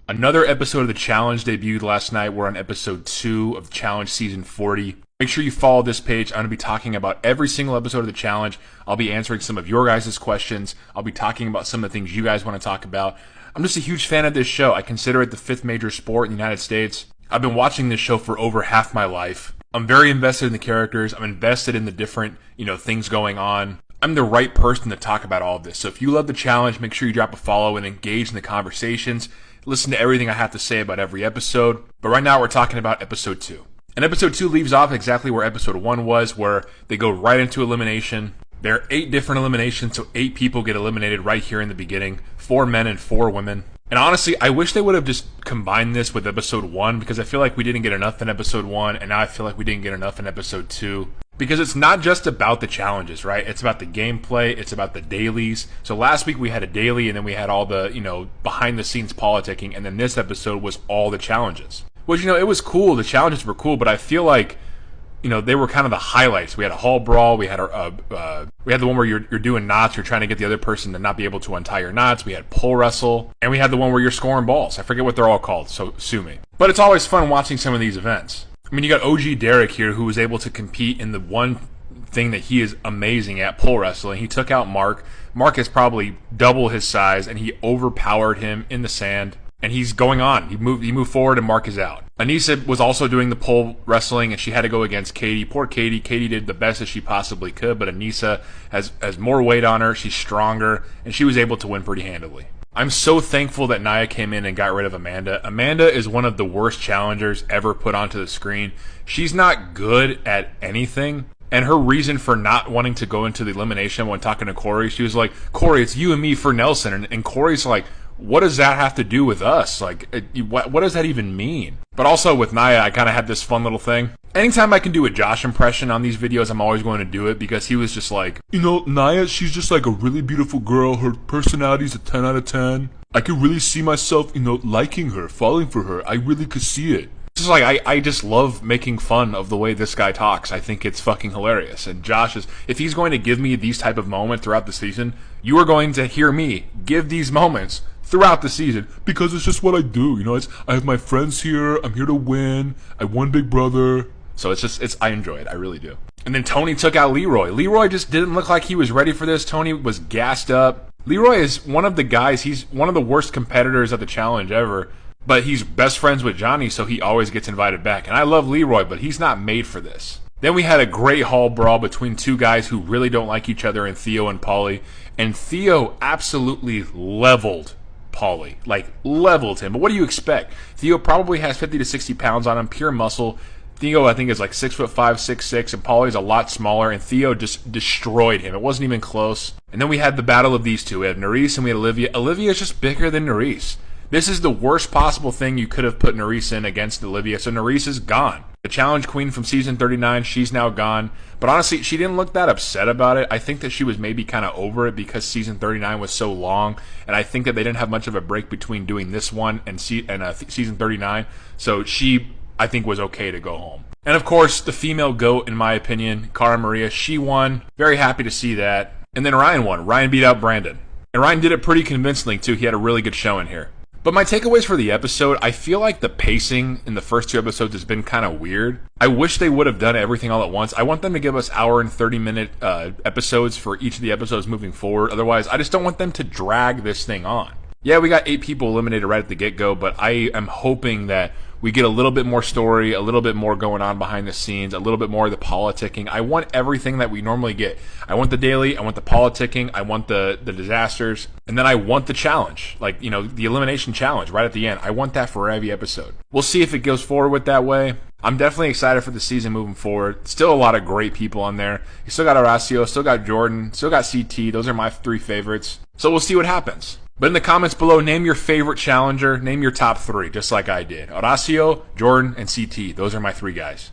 Another episode of The Challenge debuted last night. We're on episode 2 of Challenge Season 40. Make sure you follow this page. I'm going to be talking about every single episode of The Challenge. I'll be answering some of your guys' questions. I'll be talking about some of the things you guys want to talk about. I'm just a huge fan of this show. I consider it the 5th major sport in the United States. I've been watching this show for over half my life. I'm very invested in the characters. I'm invested in the different, things going on. I'm the right person to talk about all of this. So if you love The Challenge, make sure you drop a follow and engage in the conversations. Listen to everything I have to say about every episode. But right now we're talking about episode 2. And episode 2 leaves off exactly where episode 1 was, where they go right into elimination. There are 8 different eliminations, so 8 people get eliminated right here in the beginning. 4 men and 4 women. And honestly, I wish they would have just combined this with episode 1, because I feel like we didn't get enough in episode 1, and now I feel like we didn't get enough in episode 2. Because it's not just about the challenges, right? It's about the gameplay, it's about the dailies. So last week we had a daily, and then we had all the, behind-the-scenes politicking, and then this episode was all the challenges. Which, it was cool, the challenges were cool, but I feel like, they were kind of the highlights. We had a hall brawl, we had we had the one where you're doing knots, you're trying to get the other person to not be able to untie your knots, we had pole wrestle, and we had the one where you're scoring balls. I forget what they're all called, so sue me. But it's always fun watching some of these events. I mean, you got OG Derek here, who was able to compete in the one thing that he is amazing at, pole wrestling. He took out Mark. Mark is probably double his size, and he overpowered him in the sand. And he's going on. He moved forward, and Mark is out. Anissa was also doing the pole wrestling, and she had to go against Katie. Poor Katie. Katie did the best that she possibly could, but Anissa has more weight on her. She's stronger, and she was able to win pretty handily. I'm so thankful that Nia came in and got rid of Amanda. Amanda is one of the worst challengers ever put onto the screen. She's not good at anything. And her reason for not wanting to go into the elimination when talking to Corey, she was like, Corey, it's you and me for Nelson. And Corey's like, what does that have to do with us? Like, what does that even mean? But also with Nia, I kind of had this fun little thing. Anytime I can do a Josh impression on these videos, I'm always going to do it, because he was just like, Nia, she's just like a really beautiful girl. Her personality's a 10 out of 10. I could really see myself, liking her, falling for her. I really could see it. It's just like, I just love making fun of the way this guy talks. I think it's fucking hilarious. And Josh if he's going to give me these type of moments throughout the season, you are going to hear me give these moments throughout the season, because it's just what I do. I have my friends here. I'm here to win. I won Big Brother. So I enjoy it. I really do. And then Tony took out Leroy. Leroy just didn't look like he was ready for this. Tony was gassed up. Leroy is one of the guys, he's one of the worst competitors at the challenge ever, but he's best friends with Johnny, so he always gets invited back. And I love Leroy, but he's not made for this. Then we had a great hall brawl between 2 guys who really don't like each other, in Theo and Pauly. And Theo absolutely leveled Pauly, leveled him. But what do you expect? Theo probably has 50 to 60 pounds on him, pure muscle. Theo, I think, is like 6'5", 6'6", and Pauly's a lot smaller, and Theo just destroyed him. It wasn't even close. And then we had the battle of these two. We had Nerys and we had Olivia. Olivia is just bigger than Nerys. This is the worst possible thing you could have put Nerys in against Olivia, so Nerys is gone. The challenge queen from season 39, she's now gone. But honestly, she didn't look that upset about it. I think that she was maybe kind of over it because season 39 was so long, and I think that they didn't have much of a break between doing this one and season 39. So she, I think, was okay to go home. And of course, the female GOAT, in my opinion, Cara Maria, she won. Very happy to see that. And then Ryan won. Ryan beat out Brandon. And Ryan did it pretty convincingly, too. He had a really good showing here. But my takeaways for the episode, I feel like the pacing in the first 2 episodes has been kind of weird. I wish they would have done everything all at once. I want them to give us hour and 30-minute episodes for each of the episodes moving forward. Otherwise, I just don't want them to drag this thing on. Yeah, we got 8 people eliminated right at the get-go, but I am hoping that we get a little bit more story, a little bit more going on behind the scenes, a little bit more of the politicking. I want everything that we normally get. I want the daily, I want the politicking, I want the disasters, and then I want the challenge, the elimination challenge right at the end. I want that for every episode. We'll see if it goes forward with that way. I'm definitely excited for the season moving forward. Still a lot of great people on there. You still got Horacio, still got Jordan, still got CT. Those are my 3 favorites. So we'll see what happens. But in the comments below, name your favorite challenger. Name your top 3, just like I did. Horacio, Jordan, and CT. Those are my 3 guys.